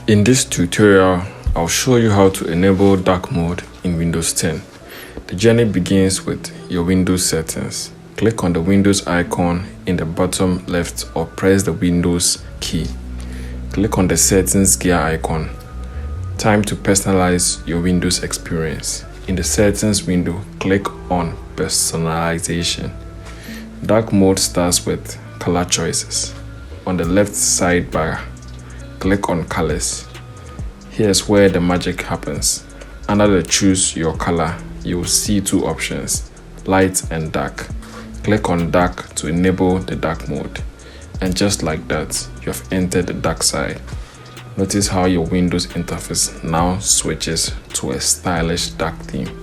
In this tutorial, I'll show you how to enable dark mode in Windows 10. The journey begins with your Windows settings. Click on the Windows icon in the bottom left or press the Windows key. Click on the settings gear icon. Time to personalize your Windows experience. In the settings window, click on Personalization. Dark mode starts with color choices. On the left sidebar, click on colors. Here's where the magic happens. Under the choose your color, you will see two options, light and dark. Click on dark to enable the dark mode. And just like that, you have entered the dark side. Notice how your Windows interface now switches to a stylish dark theme.